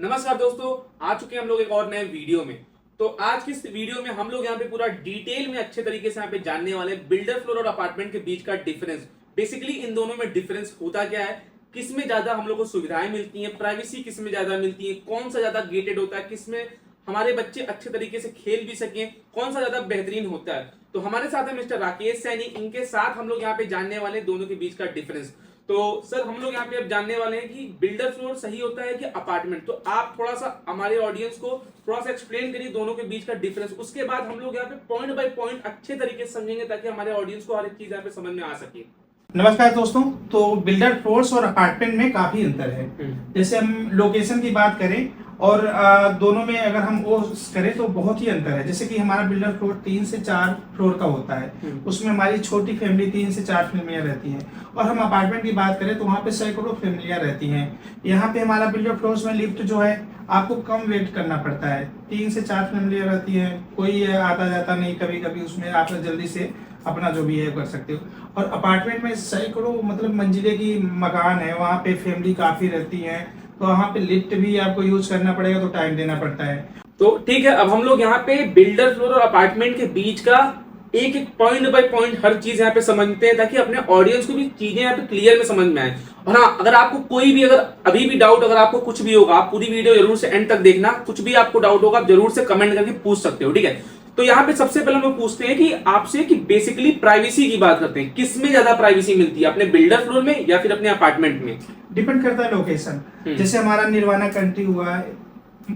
नमस्कार दोस्तों, आ चुके हैं हम लोग एक और नए वीडियो में। तो आज की इस वीडियो में हम लोग यहाँ पे पूरा डिटेल में अच्छे तरीके से यहाँ पे जानने वाले बिल्डर फ्लोर और अपार्टमेंट के बीच का डिफरेंस। बेसिकली इन दोनों में डिफरेंस होता क्या है, किस में ज्यादा हम लोग को सुविधाएं मिलती हैं, प्राइवेसी किस में ज्यादा मिलती है, कौन सा ज्यादा गेटेड होता है, किस में हमारे बच्चे अच्छे तरीके से खेल भी सकें, कौन सा ज्यादा बेहतरीन होता है। तो हमारे साथ है मिस्टर राकेश सैनी, इनके साथ हम लोग यहाँ पे जानने वाले दोनों के बीच का डिफरेंस। तो सर हम लोग यहाँ पे अब जानने वाले हैं कि बिल्डर फ्लोर सही होता है कि अपार्टमेंट। तो आप थोड़ा सा हमारे ऑडियंस को थोड़ा सा एक्सप्लेन करिए दोनों के बीच का डिफरेंस। उसके बाद हम लोग यहाँ पे पॉइंट बाय पॉइंट अच्छे तरीके से समझेंगे ताकि हमारे ऑडियंस को हर एक चीज यहाँ पे समझ में आ सके। नमस्कार दोस्तों। तो बिल्डर फ्लोर्स और अपार्टमेंट में काफी अंतर है। जैसे हम लोकेशन की बात करें और दोनों में अगर हम वो करें तो बहुत ही अंतर है। जैसे कि हमारा बिल्डर फ्लोर 3 से 4 फ्लोर का होता है, उसमें हमारी छोटी फैमिली 3 से 4 फैमिलियां रहती हैं। और हम अपार्टमेंट की बात करें तो वहाँ पे सैकड़ों फैमिलियां रहती हैं। यहाँ पे हमारा बिल्डर फ्लोर्स में लिफ्ट जो है आपको कम वेट करना पड़ता है। 3 से 4 फैमिलियां रहती हैं, कोई आता जाता नहीं, कभी कभी उसमें आप जल्दी से अपना जो भी है कर सकते हो। और अपार्टमेंट में सैकड़ों मतलब मंजिले की मकान है, वहाँ पे फैमिली काफी रहती है, तो वहाँ पे लिफ्ट भी आपको यूज करना पड़ेगा, तो टाइम देना पड़ता है। तो ठीक है, अब हम लोग यहाँ पे बिल्डर फ्लोर और अपार्टमेंट के बीच का एक एक पॉइंट बाय पॉइंट हर चीज यहाँ पे समझते हैं ताकि अपने ऑडियंस को भी चीजें यहाँ पे क्लियर में समझ में आए। और हाँ, अगर आपको कोई भी अगर अभी भी डाउट, अगर आपको कुछ भी होगा, आप पूरी वीडियो जरूर से एंड तक देखना। कुछ भी आपको डाउट होगा आप जरूर से कमेंट करके पूछ सकते हो, ठीक है। तो यहाँ पे सबसे पहले हम लोग पूछते हैं कि आपसे कि बेसिकली प्राइवेसी की बात करते हैं, किस में ज्यादा प्राइवेसी मिलती है, अपने बिल्डर फ्लोर में या फिर अपने अपार्टमेंट में? डिपेंड करता है लोकेशन। जैसे हमारा निर्वाणा कंट्री हुआ,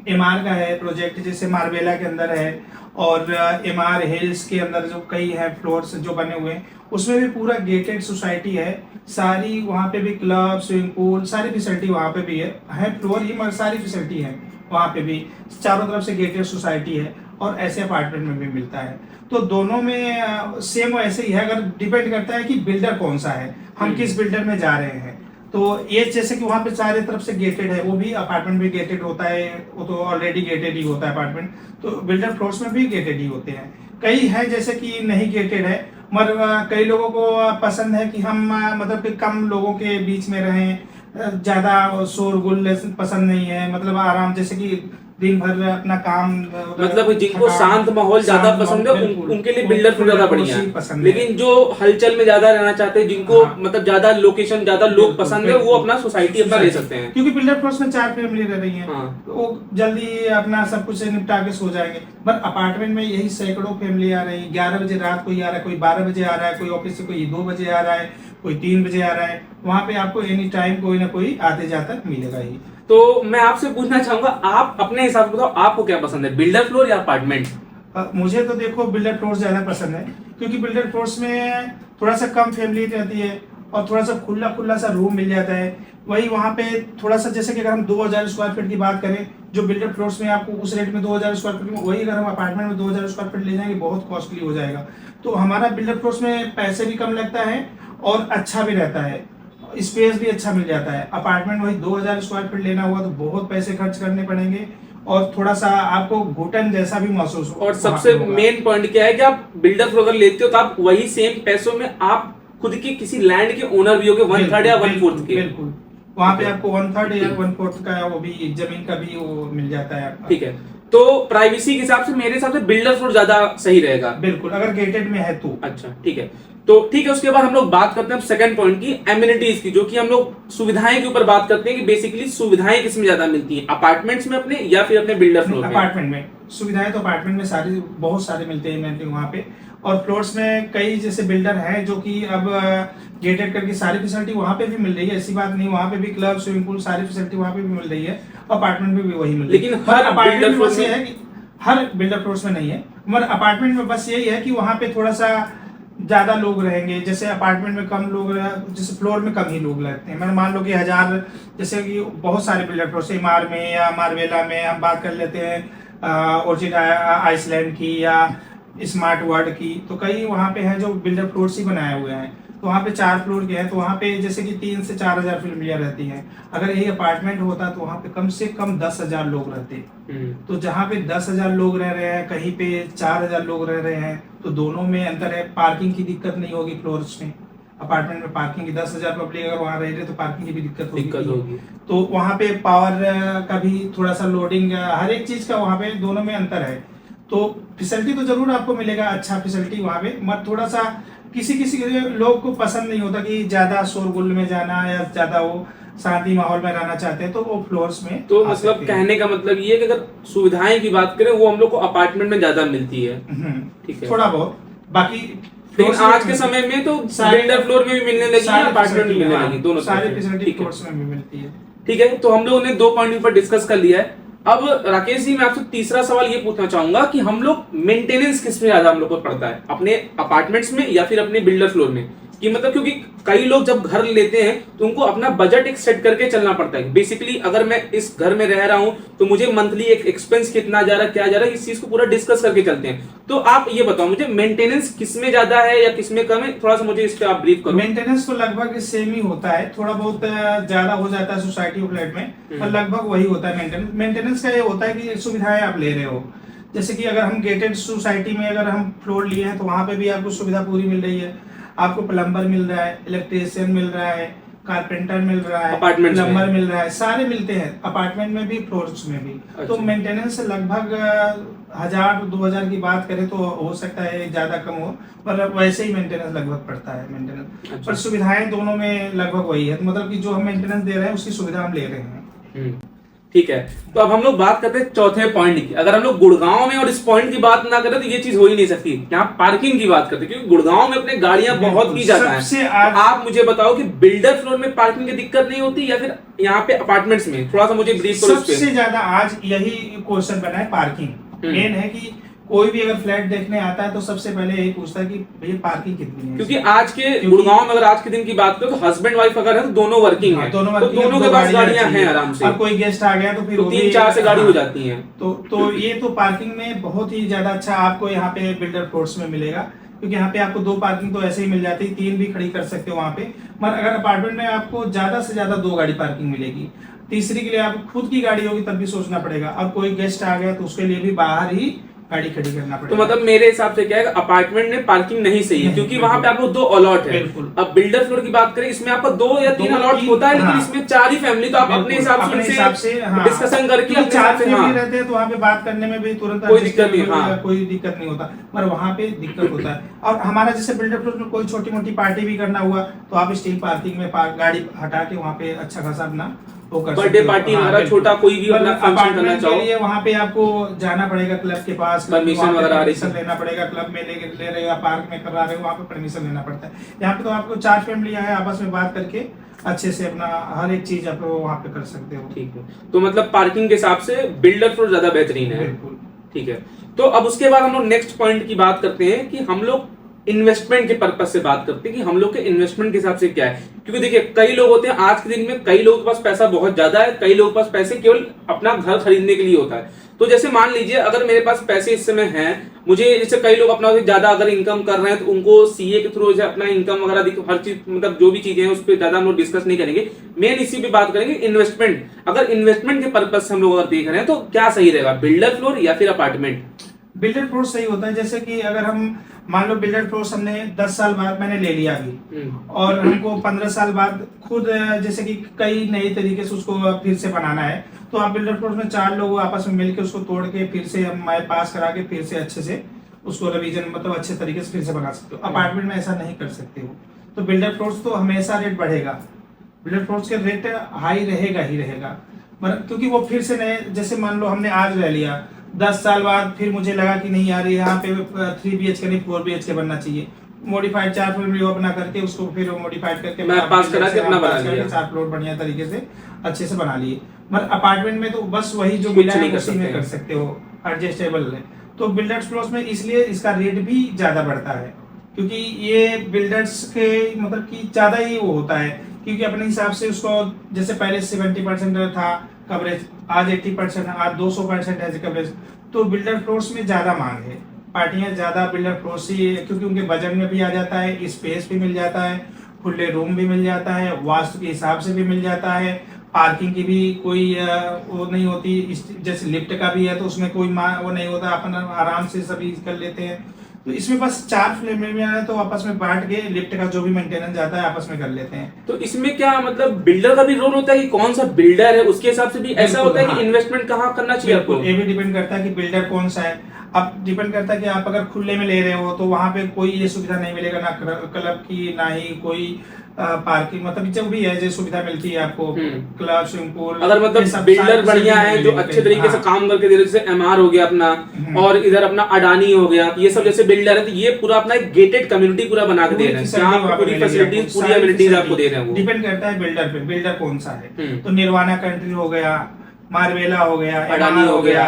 एमआर का है प्रोजेक्ट, जैसे मार्बेला के अंदर है, और एमआर हिल्स के अंदर जो कई है फ्लोर्स जो बने हुए हैं, उसमें भी पूरा गेटेड सोसाइटी है सारी। वहाँ पे भी क्लब, स्विमिंग पूल, सारी फैसिलिटी वहाँ पे भी है फ्लोर ही, मगर सारी फैसिलिटी है वहाँ पे भी। चारों तरफ से गेटेड सोसाइटी है, और ऐसे अपार्टमेंट में भी मिलता है। तो दोनों में सेम ऐसे ही है। अगर डिपेंड करता है कि बिल्डर कौन सा है, हम किस बिल्डर में जा रहे हैं। तो ये जैसे कि वहाँ पे चारों तरफ से गेटेड है, वो भी अपार्टमेंट भी गेटेड होता है, वो तो ऑलरेडी गेटेड ही होता है अपार्टमेंट। तो बिल्डर फ्लोर्स में भी गेटेड ही होते हैं। कई है जैसे कि नहीं गेटेड है, मगर कई लोगों को पसंद है कि हम मतलब कि कम लोगों के बीच में रहें, ज्यादा शोरगुल पसंद नहीं है, मतलब आराम, जैसे कि दिन भर अपना काम, मतलब जिनको शांत माहौल ज्यादा पसंद है उनके लिए बिल्डर फ्लोर ज्यादा बढ़िया है। लेकिन जो हलचल में ज्यादा रहना चाहते हैं, जिनको मतलब ज्यादा लोकेशन, ज्यादा लोग पसंद है, वो अपना सोसाइटी अपना ले सकते हैं। क्योंकि बिल्डर फ्लोर्स में 4 फैमिली रह रही है, वो जल्दी अपना सब कुछ निपटा के सो जाएंगे। पर अपार्टमेंट में यही सैकड़ों फैमिली आ रही है। 11 बजे रात कोई आ रहा है, कोई 12 बजे आ रहा है, कोई ऑफिस से कोई 2 बजे आ रहा है, कोई 3 बजे आ रहा है। वहाँ पे आपको एनी टाइम कोई ना कोई आते जाता मिलेगा ही। तो मैं आपसे पूछना चाहूंगा, आप अपने हिसाब से बताओ, आपको क्या पसंद है, बिल्डर फ्लोर या अपार्टमेंट? मुझे तो देखो बिल्डर फ्लोर्स ज्यादा पसंद है, क्योंकि बिल्डर फ्लोर्स में थोड़ा सा कम फैमिली रहती है और थोड़ा सा खुला खुला सा रूम मिल जाता है। वही वहाँ पे थोड़ा सा, जैसे कि अगर हम 2000 स्क्वायर फीट की बात करें, जो बिल्डर फ्लोर्स में आपको उस रेट में 2000 स्क्वायर फीट में, वही अगर हम अपार्टमेंट में 2000 स्क्वायर फीट ले जाएंगे बहुत कॉस्टली हो जाएगा। तो हमारा बिल्डर फ्लोर्स में पैसे भी कम लगता है और अच्छा भी रहता है, स्पेस भी अच्छा मिल जाता है। अपार्टमेंट वही 2000 स्क्वायर फीट लेना हुआ तो बहुत पैसे खर्च करने पड़ेंगे, और थोड़ा सा आपको घुटन जैसा भी महसूस हो। और सबसे मेन पॉइंट क्या है कि आप बिल्डर फ्लोर अगर लेते हो तो आप वही सेम पैसों में आप खुद की किसी लैंड के ओनर भी होगे, 1/3 या 1/4 के। बिल्कुल, वहाँ पे आपको 1/3 या 1/4 का वो भी जमीन का भी वो मिल जाता है आपका। ठीक है, तो प्राइवेसी के हिसाब से मेरे हिसाब से बिल्डर फ्लोर ज्यादा सही रहेगा। बिल्कुल, अगर गेटेड में है तो। अच्छा ठीक है, तो ठीक है। उसके बाद हम लोग बात करते हैं सेकंड पॉइंट की, एमिनिटीज की, जो कि हम लोग सुविधाएं के ऊपर बात करते हैं कि बेसिकली सुविधाएं किस में ज्यादा मिलती हैं, अपार्टमेंट्स में अपने या फिर अपने बिल्डर फ्लोर में? अपार्टमेंट में सुविधाएं तो अपार्टमेंट में सारी बहुत सारे मिलते हैं वहाँ पे। और फ्लोर्स में कई जैसे बिल्डर हैं जो कि अब गेटेड करके सारी फैसिलिटी वहाँ पे भी मिल रही है, ऐसी बात नहीं। वहाँ पे भी क्लब, स्विमिंग पूल, सारी फैसिलिटी वहाँ पे भी मिल रही है, अपार्टमेंट में भी वही मिल रही है। लेकिन हर अपार्टमेंट में बस ये है कि हर बिल्डर फ्लोर्स में नहीं है, मगर अपार्टमेंट में बस यही है कि वहाँ पे थोड़ा सा ज्यादा लोग रहेंगे। जैसे अपार्टमेंट में कम लोग, जैसे फ्लोर में कम ही लोग रहते हैं। मैंने मान लो कि 1000, जैसे कि बहुत सारे बिल्डर फ्लोर से एमआर में या मार्वेला में हम बात कर लेते हैं, ऑर्चिड आइसलैंड की या स्मार्ट वर्ल्ड की, तो कई वहाँ पे हैं जो बिल्डर फ्लोर्स ही बनाए हुए हैं। तो वहाँ पे 4 फ्लोर के हैं, तो वहाँ पे जैसे कि 3 से 4000 फैमिलियां रहती हैं। अगर यही अपार्टमेंट होता तो वहाँ पे कम से कम 10,000 लोग रहते। तो जहाँ पे 10,000 लोग रह रहे हैं, कहीं पे 4000 लोग रह रहे हैं, तो दोनों में अंतर है। पार्किंग की दिक्कत नहीं होगी फ्लोर्स में, अपार्टमेंट में पार्किंग की 10,000 पब्लिक अगर वहाँ रह रही है तो पार्किंग की भी दिक्कत होगी। तो वहाँ पे पावर का भी थोड़ा सा लोडिंग, हर एक चीज का वहाँ पे दोनों में अंतर है। तो फैसिलिटी तो जरूर आपको मिलेगा, अच्छा फैसिलिटी वहाँ पे, मत थोड़ा सा किसी किसी लोग को पसंद नहीं होता कि ज्यादा शोरगुल में जाना या ज्यादा वो शांति माहौल में रहना चाहते हैं, तो वो फ्लोर्स में तो मतलब कहने का मतलब ये है कि अगर सुविधाएं की बात करें वो हम लोग को अपार्टमेंट में ज्यादा मिलती है। ठीक है, थोड़ा बहुत, बाकी लेकिन आज के समय में तो बिल्डर फ्लोर में भी मिलने लगी है, अपार्टमेंट में मिलने लगी, दोनों सारी फैसिलिटी फ्लोर्स में भी मिलती है। ठीक है, तो हम लोगों ने 2 पॉइंट पर डिस्कस कर लिया है। अब राकेश जी, मैं आपसे तीसरा सवाल ये पूछना चाहूंगा कि हम लोग मेंटेनेंस किस में ज्यादा हम लोग को पड़ता है, अपने अपार्टमेंट्स में या फिर अपने बिल्डर फ्लोर में? कि मतलब क्योंकि कई लोग जब घर लेते हैं तो उनको अपना बजट एक सेट करके चलना पड़ता है। बेसिकली अगर मैं इस घर में रह रहा हूं तो मुझे मंथली एक एक्सपेंस कितना जा रहा है, क्या जा रहा है, इस चीज को पूरा डिस्कस करके चलते हैं। तो आप ये बताओ मुझे, मेंटेनेंस किस में ज्यादा है या किस में कम है, थोड़ा सा मुझे इस पे आप ब्रीफ करो। मेंटेनेंस तो लगभग सेम ही होता है, थोड़ा बहुत ज्यादा हो जाता है सोसाइटी फ्लैट में, पर लगभग वही होता है। मेंटेनेंस का ये होता है कि सुविधाएं आप ले रहे हो, जैसे कि अगर हम गेटेड सोसाइटी में अगर हम फ्लोर लिए हैं तो वहां पे भी आपको सुविधा पूरी मिल रही है, आपको प्लम्बर मिल रहा है, इलेक्ट्रिशियन मिल रहा है, कारपेंटर मिल रहा है, प्लम्बर मिल रहा है, सारे मिलते हैं अपार्टमेंट में भी फ्लोर्स में भी। अच्छा। तो मेंटेनेंस लगभग 1,000-2,000 की बात करें तो हो सकता है ज्यादा कम हो, पर वैसे ही मेंटेनेंस लगभग पड़ता है मेंटेनेंस। अच्छा। पर सुविधाएं दोनों में लगभग वही है, तो मतलब कि जो हम मेंटेनेंस दे रहे हैं उसकी सुविधा हम ले रहे हैं। ठीक है, तो अब हम लोग बात करते हैं चौथे पॉइंट की। अगर हम लोग गुड़गांव में और इस पॉइंट की बात ना करें तो ये चीज हो ही नहीं सकती, यहाँ पार्किंग की बात करते हैं, क्योंकि गुड़गांव में अपने गाड़ियां बहुत की जाता है। तो आप मुझे बताओ कि बिल्डर फ्लोर में पार्किंग की दिक्कत नहीं होती या फिर यहाँ पे अपार्टमेंट्स में? थोड़ा सा मुझे ब्रीफ करो। सबसे ज्यादा आज यही क्वेश्चन बना है, पार्किंग मेन है कि कोई भी अगर फ्लैट देखने आता है तो सबसे पहले यही पूछता है कि भैया पार्किंग कितनी है। क्योंकि आज के गुड़गांव में अगर आज के दिन की बात करें तो हस्बैंड वाइफ अगर है तो दोनों वर्किंग है, दोनों के पास गाड़ियां हैं आराम से, और कोई गेस्ट आ गया तो फिर 3-4 से गाड़ी हो जाती है। तो ये तो पार्किंग में बहुत ही ज्यादा अच्छा आपको यहाँ पे बिल्डर फ्लोर्स में मिलेगा, क्योंकि यहाँ पे आपको 2 पार्किंग तो ऐसे ही मिल जाती है, 3 भी खड़ी कर सकते हो वहाँ पे। मगर अगर अपार्टमेंट में आपको ज्यादा से ज्यादा 2 गाड़ी पार्किंग मिलेगी, तीसरी के लिए आपको खुद की गाड़ी होगी तब भी सोचना पड़ेगा, और कोई गेस्ट आ गया तो उसके लिए भी बाहर ही गाड़ी खड़ी करना पड़ेगा। तो मतलब मेरे हिसाब से क्या है, अपार्टमेंट में पार्किंग नहीं सही है, क्योंकि वहां पे आपको 2 अलॉट है। अब बिल्डर फ्लोर की बात करें, इसमें आपको 2 या 3 अलॉट होता है, लेकिन इसमें 4 ही फैमिली, तो आप अपने हिसाब से डिस्कशन करके 4 फैमिली रहते हैं तो वहाँ पे बात करने में भी तुरंत कोई दिक्कत नहीं, कोई दिक्कत नहीं होता, पर वहाँ पे दिक्कत होता है। और हमारा जैसे बिल्डर फ्लोर में कोई छोटी मोटी पार्टी भी करना हुआ तो आप स्टील पार्किंग में गाड़ी हटा के वहाँ पे अच्छा खासा अपना बर्थडे पार्टी वगैरह छोटा कोई भी अपना फंक्शन करना चाहो, वहाँ पे आपको जाना पड़ेगा क्लब के पास, परमिशन वगैरह लेना पड़ेगा, क्लब में ले रहे हो, पार्क में करा रहे हो, वहाँ पे परमिशन लेना पड़ता है। यहाँ पे तो आपको 4 फैमिली है, आपस में बात करके अच्छे से अपना हर एक चीज आप वहाँ पे कर सकते हो। ठीक है, तो मतलब पार्किंग के हिसाब से बिल्डर फ्लोर ज्यादा बेहतरीन है। बिल्कुल ठीक है, तो अब उसके बाद हम लोग नेक्स्ट पॉइंट की बात करते हैं कि हम लोग इन्वेस्टमेंट के पर्पस से बात करते हैं कि हम लोग के इन्वेस्टमेंट के हिसाब से क्या है। क्योंकि देखिए कई लोग होते हैं आज के दिन में, कई लोगों के पास पैसा बहुत ज्यादा है, कई लोगों के पास पैसे केवल अपना घर खरीदने के लिए होता है। तो जैसे मान लीजिए अगर मेरे पास पैसे इस समय हैं, मुझे जैसे कई लोग अपना ज्यादा अगर इनकम कर रहे हैं तो उनको सीए के थ्रू अपना इनकम वगैरह हर चीज, मतलब जो भी चीजें हैं उस पर ज्यादा हम लोग डिस्कस नहीं करेंगे, मेन इसी पे बात करेंगे इन्वेस्टमेंट। अगर इन्वेस्टमेंट के पर्पज से हम लोग अगर देख रहे हैं तो क्या सही रहेगा, बिल्डर फ्लोर या फिर अपार्टमेंट? बिल्डर फ्लोर सही होता है। जैसे कि अगर हम मान लो बिल्डर फ्लोर हमने 10 साल बाद मैंने ले लिया अभी, और हमको 15 साल बाद खुद जैसे कि कई नए तरीके से उसको फिर से बनाना है, तो आप बिल्डर फ्लोर में 4 लोग आपस में मिलकर उसको तोड़ के फिर से हम पास करा के फिर से अच्छे से उसको रिवीजन मतलब अच्छे तरीके से फिर से बना सकते हो। अपार्टमेंट में ऐसा नहीं कर सकते हो, तो बिल्डर फ्लोर्स तो हमेशा रेट बढ़ेगा, बिल्डर फ्लोर्स के रेट हाई रहेगा ही रहेगा, क्योंकि वो फिर से नए, जैसे मान लो हमने आज ले लिया, 10 साल बाद फिर मुझे लगा कि नहीं यार यहाँ पे 3 BHK नहीं 4 BHK बनना चाहिए, मॉडिफाइड 4 फैमिली अपना करके उसको फिर मॉडिफाइड करके मैं पास करा के अपना बना लिया, 4 फ्लोर बढ़िया तरीके से अच्छे से बना लिए। मगर अपार्टमेंट में तो बस वही जो मिला है उसी में कर सकते हो, एडजस्टेबल है। तो बिल्डर्स फ्लोर्स में इसलिए इसका रेट भी ज्यादा बढ़ता है, क्योंकि ये बिल्डर्स के मतलब कि ज्यादा ही वो होता है, क्योंकि अपने हिसाब से उसको जैसे पहले 70% था कवरेज, आज 80%, आज 200% है कवरेज, तो बिल्डर फ्लोर्स में ज्यादा मांग है, पार्टियां ज्यादा बिल्डर फ्लोर्स ही, क्योंकि उनके बजट में भी आ जाता है, स्पेस भी मिल जाता है, खुले रूम भी मिल जाता है, वास्तु के हिसाब से भी मिल जाता है, पार्किंग की भी कोई वो नहीं होती, जैसे लिफ्ट का भी है तो उसमें कोई वो नहीं होता, अपन आराम से सभी कर लेते हैं। तो इसमें बस 4 फ्लोर में है, तो आपस में बांट के लिफ्ट का जो भी मेंटेनेंस जाता है आपस में कर लेते हैं। तो इसमें क्या मतलब बिल्डर का भी रोल होता है कि कौन सा बिल्डर है उसके हिसाब से भी ऐसा बिल्कुल, होता है हाँ। कि इन्वेस्टमेंट कहाँ करना चाहिए आपको? बिल्कुल, ये भी डिपेंड करता है कि बिल्डर कौन सा है। अब डिपेंड करता है कि आप अगर खुले में ले रहे हो तो वहां पे कोई ये सुविधा नहीं मिलेगा, ना क्लब की, ना ही कोई पार्किंग, मतलब जो भी है जो सुविधा मिलती है आपको, क्लब, स्विमिंग पूल। अगर मतलब बिल्डर बढ़िया है जो अच्छे तरीके से काम करके दे रहे, जैसे एमआर हो गया अपना, और इधर अपना अडानी हो गया, ये सब जैसे बिल्डर है, तो ये पूरा अपना एक गेटेड कम्युनिटी पूरा बना के दे रहे हैं, जहाँ आपको पूरी फैसिलिटीज, पूरी एमिनिटीज आपको दे रहे हैं। वो डिपेंड करता है बिल्डर पे, बिल्डर कौन सा है। तो निर्वाणा कंट्री हो गया, मार्वेला हो गया, अडानी हो गया,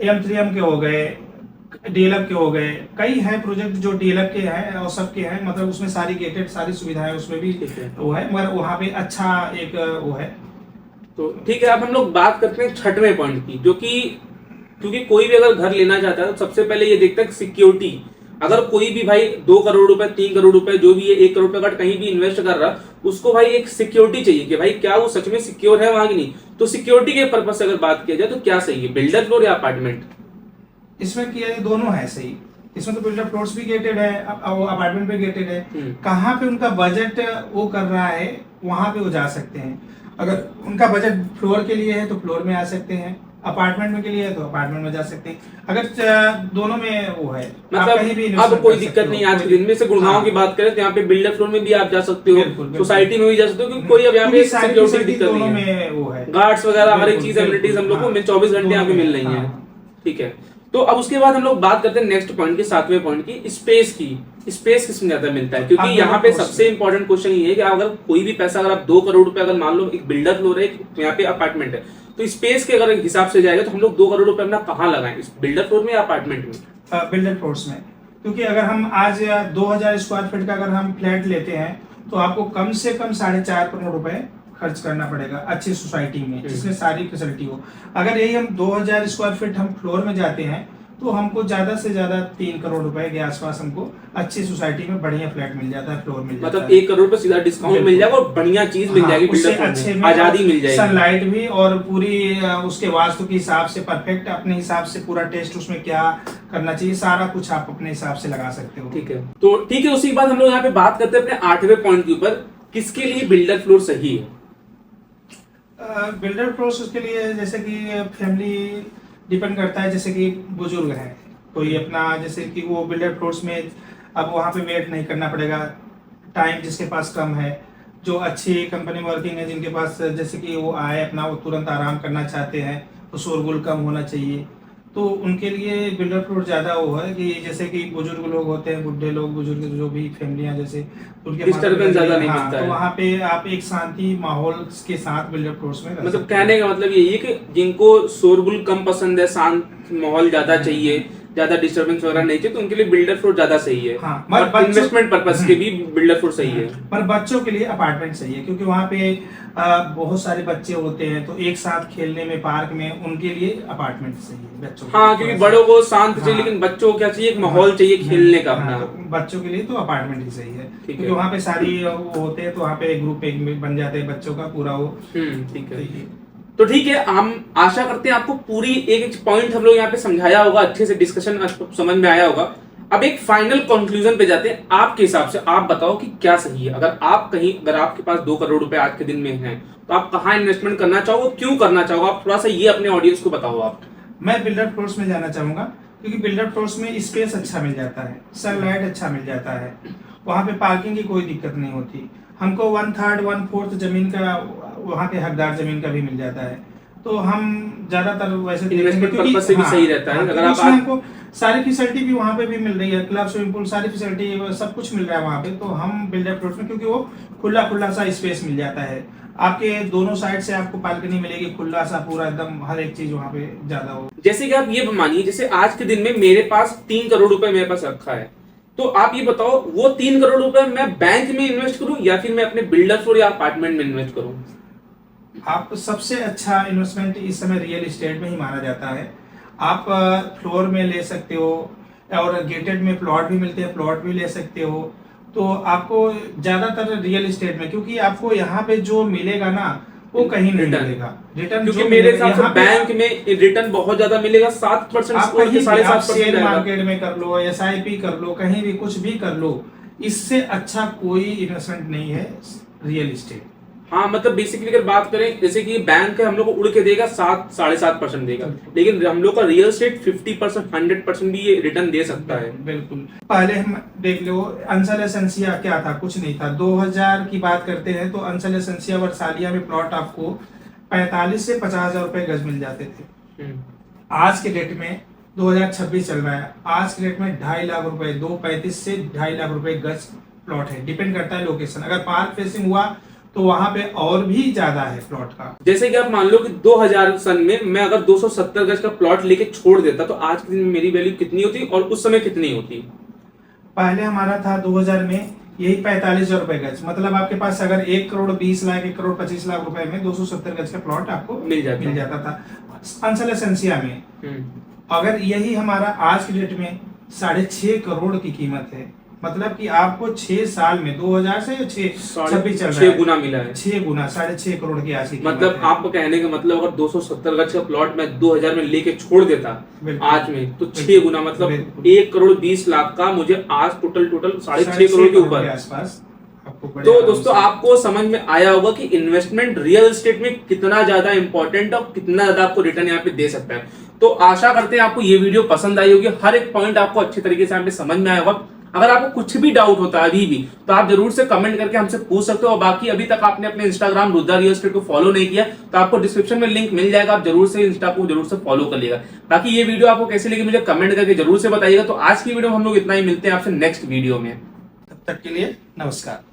M3M के हो गए, डीएलएफ के हो गए, कई हैं प्रोजेक्ट जो डीएलएफ के हैं और सबके हैं, मतलब उसमें सारी गेटेड सारी सुविधाएं उसमें भी वो है, मगर वहाँ पे अच्छा एक वो है। तो ठीक है, अब हम लोग बात करते हैं छठवें पॉइंट की, जो कि क्योंकि कोई भी अगर घर लेना चाहता है तो सबसे पहले ये देखता है सिक्योरिटी। अगर कोई भी भाई 2 करोड़ रुपए, 3 करोड़ रुपए, जो भी है 1 करोड़ रुपए का कहीं भी इन्वेस्ट कर रहा, उसको भाई एक सिक्योरिटी चाहिए कि भाई क्या वो सच में सिक्योर है वहां की नहीं। तो सिक्योरिटी के पर्पज से अगर बात किया जाए तो क्या सही है, बिल्डर फ्लोर या अपार्टमेंट? इसमें किया जाए दोनों है सही। इसमें तो बिल्डर फ्लोर्स भी गेटेड है, अपार्टमेंट भी गेटेड है। कहाँ पे उनका बजट वो कर रहा है वहां पे वो जा सकते हैं। अगर उनका बजट फ्लोर के लिए है तो फ्लोर में आ सकते हैं, अपार्टमेंट में के लिए है तो अपार्टमेंट में जा सकते हैं। अगर दोनों में वो है, मतलब कहीं भी अब कोई दिक्कत नहीं। आज के दिन में से गुड़गांव की बात करें तो यहाँ पे बिल्डर फ्लोर में भी आप जा सकते हो, सोसाइटी में भी जा सकते हो, क्योंकि कोई अब यहाँ पे सिक्योरिटी की दिक्कत नहीं है, वो है गार्ड्स वगैरह हर एक चीज एमिनिटीज हम लोग को 24 घंटे यहाँ पे मिल रही है। ठीक है, तो अब उसके बाद हम लोग बात करते हैं नेक्स्ट पॉइंट की, 7वें पॉइंट की, स्पेस की। स्पेस किसमें ज्यादा मिलता है? क्योंकि यहाँ पे सबसे इंपॉर्टेंट क्वेश्चन ये है कि अगर कोई भी पैसा, अगर आप 2 करोड़ रुपए, अगर मान लो एक बिल्डर फ्लोर है, यहाँ पे अपार्टमेंट है, तो स्पेस के अगर हिसाब से जाएगा तो हम लोग 2 करोड़ रुपए अपना कहाँ लगाएं, इस बिल्डर फ्लोर में या अपार्टमेंट में? बिल्डर फ्लोर्स में। क्योंकि अगर हम आज 2000 स्क्वायर फीट का अगर हम फ्लैट लेते हैं तो आपको कम से कम 4.5 करोड़ रुपए खर्च करना पड़ेगा अच्छी सोसाइटी में, जिसमें सारी फैसिलिटी हो। अगर यही हम 2000 स्क्वायर फीट हम फ्लोर में जाते हैं तो हमको ज्यादा से ज्यादा 3 करोड़ रुपए के आसपास हमको अच्छी सोसाइटी में बढ़िया फ्लैट मिल जाता है, फ्लोर मिल जाता है। मतलब 1 करोड़ पे सीधा डिस्काउंट मिल जाएगा और बढ़िया चीज मिल जाएगी, अच्छे में आजादी मिल जाएगी, सनलाइट भी, और पूरी उसके वास्तु के हिसाब से परफेक्ट, अपने हिसाब से पूरा टेस्ट उसमें क्या करना चाहिए सारा कुछ आप अपने हिसाब से लगा सकते हो। ठीक है, तो ठीक है, उसी के बाद हम लोग यहाँ पे बात करते हैं अपने 8वें पॉइंट के ऊपर, किसके लिए बिल्डर फ्लोर सही है? बिल्डर फ्लोर उसके लिए जैसे कि फैमिली डिपेंड करता है, जैसे कि बुजुर्ग है कोई अपना, जैसे कि वो बिल्डर फ्लोर्स में अब वहाँ पे वेट नहीं करना पड़ेगा, टाइम जिसके पास कम है, जो अच्छी कंपनी वर्किंग है जिनके पास, जैसे कि वो आए अपना वो तुरंत आराम करना चाहते हैं, तो शोरगुल कम होना चाहिए, तो उनके लिए बिल्डर फ्लोर ज़्यादा वो है कि जैसे कि बुजुर्ग लोग होते हैं, बुढ़े लोग, बुजुर्ग जो भी फैमिलियाँ, जैसे उनके डिस्टर्बेंस ज़्यादा नहीं मिलता है, तो वहाँ पे आप एक शांति माहौल के साथ बिल्डर फ्लोर्स में, मतलब कहने का मतलब यही है कि जिनको शोरगुल कम पसंद है, शांत माहौल ज्यादा चाहिए, ज्यादा डिस्टर्बेंस वगैरह नहीं चाहिए, तो उनके लिए बिल्डर फ्लोर ज्यादा सही है। हाँ, और इन्वेस्टमेंट पर्पस के भी बिल्डर फ्लोर सही है। पर बच्चों के लिए अपार्टमेंट सही है, क्योंकि वहाँ पे बहुत सारे बच्चे होते हैं, तो एक साथ खेलने में पार्क में, उनके लिए अपार्टमेंट सही है बच्चों। हाँ, क्योंकि बड़ों को शांत चाहिए, लेकिन बच्चों को क्या चाहिए, एक माहौल चाहिए खेलने का अपना। तो बच्चों के लिए तो अपार्टमेंट ही सही है, क्योंकि वहाँ पे सारी वो होते हैं, तो वहाँ पे एक ग्रुप एक बन जाते हैं बच्चों का पूरा वो। ठीक है, तो ठीक है, हम आशा करते हैं आपको पूरी एक पॉइंट हम लोग यहाँ पे समझाया होगा, अच्छे से डिस्कशन समझ में आया होगा। अब एक फाइनल कंक्लूजन पे जाते हैं, आपके हिसाब से आप बताओ कि क्या सही है। अगर आपके पास 2 करोड़ रुपए आज के दिन में हैं, तो आप कहाँ इन्वेस्टमेंट करना चाहोगे, क्यों करना चाहोगे, आप थोड़ा सा ये अपने ऑडियंस को बताओ। आप? मैं बिल्डर फ्लोर्स में जाना चाहूंगा, क्योंकि बिल्डर फ्लोर्स में स्पेस अच्छा मिल जाता है, सनलाइट अच्छा मिल जाता है, वहाँ पे पार्किंग की कोई दिक्कत नहीं होती, हमको 1/3 1/4 जमीन का वहाँ के हकदार जमीन का भी मिल जाता है, तो हम ज्यादातर वैसे इन्वेस्टमेंट पर्पस से भी सही रहता है। अगर आप हमको सारी फैसिलिटी भी वहाँ पे भी मिल रही है, क्लब, स्विमिंग पूल, सारी फैसिलिटी सब कुछ मिल रहा है वहाँ पे, तो हम बिल्डर फ्लोर्स में, क्योंकि वो खुला सा स्पेस मिल जाता है, आपके दोनों साइड से आपको बालकनी मिलेगी, खुला सा पूरा एकदम हर एक चीज वहाँ पे ज्यादा हो। जैसे कि आप ये मानिए, जैसे आज के दिन में मेरे पास 3 करोड़ रुपए मेरे पास रखा है, तो आप ये बताओ वो 3 करोड़ रुपए मैं बैंक में इन्वेस्ट करूं या फिर मैं अपने बिल्डर फ्लोर या अपार्टमेंट में इन्वेस्ट करूं? आप सबसे अच्छा इन्वेस्टमेंट इस समय रियल एस्टेट में ही माना जाता है। आप फ्लोर में ले सकते हो, और गेटेड में प्लॉट भी मिलते हैं, प्लॉट भी ले सकते हो, तो आपको ज्यादातर रियल एस्टेट में, क्योंकि आपको यहाँ पे जो मिलेगा ना वो कहीं नहीं Return। मिलेगा रिटर्न। क्योंकि मेरे हिसाब से बैंक में रिटर्न बहुत ज्यादा मिलेगा, 7% आप कहीं भी, आप 7.5% शेयर जाएगा। मार्केट में कर लो, SIP कर लो, कहीं भी कुछ भी कर लो, इससे अच्छा कोई इन्वेस्टमेंट नहीं है रियल एस्टेट। हाँ मतलब बेसिकली अगर बात करें जैसे कि बैंक है हम लोग को उड़ के देगा 7-7.5% देगा, लेकिन हम लोग का रियल एस्टेट 50% 100% भी ये रिटर्न दे सकता है। बिल्कुल। पहले हम देख लो अंसल एसेंसिया क्या था, कुछ नहीं था। 2000 की बात करते हैं तो अंसल एसेंसिया वर्सालिया में प्लॉट आपको 45 से 50,000 रुपए गज मिल जाते थे। आज के डेट में 2026 चल रहा है, आज के डेट में 2.5 लाख रुपए, 2.35 से 2.5 लाख रुपए गज प्लॉट है। डिपेंड करता है लोकेशन, अगर पार्क फेसिंग हुआ तो वहां पे और भी ज्यादा है प्लॉट का। जैसे कि आप मान लो कि 2000 सन में मैं अगर 270 गज का प्लॉट लेके छोड़ देता तो आज के दिन में मेरी वैल्यू कितनी होती और उस समय कितनी होती? पहले हमारा था 2000 में यही 45,000 रुपए गज, मतलब आपके पास अगर 1 करोड़ 20 लाख 1 करोड़ 25 लाख रुपए में 270 गज का प्लॉट आपको मिल जाता था अंसल एसेंसिया में। अगर यही हमारा आज की डेट में 6.5 करोड़ की कीमत है, मतलब कि आपको 6 साल में 2000 से 6 चल रहा है, 6 गुना मिला है। 6 गुना 6.5 करोड़ की आज की कीमत मतलब है। आपको कहने का मतलब अगर 270 गज का प्लॉट मैं 2000 में लेके छोड़ देता आज में तो 6 गुना मतलब 1 करोड़ 20 लाख का मुझे आज टोटल 6.5 करोड़ के ऊपर आसपास आपको। तो दोस्तों आपको समझ में आया होगा कि इन्वेस्टमेंट रियल एस्टेट में कितना ज्यादा इंपॉर्टेंट और कितना ज्यादा आपको रिटर्न यहाँ पे दे सकता है। तो आशा करते हैं आपको ये वीडियो पसंद आई होगी, हर एक पॉइंट आपको अच्छे तरीके से यहाँ पे समझ में आया होगा। अगर आपको कुछ भी डाउट होता है अभी भी तो आप जरूर से कमेंट करके हमसे पूछ सकते हो। और बाकी अभी तक आपने अपने इंस्टाग्राम रुद्रा रियल एस्टेट को फॉलो नहीं किया तो आपको डिस्क्रिप्शन में लिंक मिल जाएगा, आप जरूर से इंस्टा को जरूर से फॉलो कर लिएगा। बाकी ये वीडियो आपको कैसी लगी मुझे कमेंट करके जरूर से बताइएगा। तो आज की वीडियो में हम लोग इतना ही, मिलते हैं आपसे नेक्स्ट वीडियो में, तब तक के लिए नमस्कार।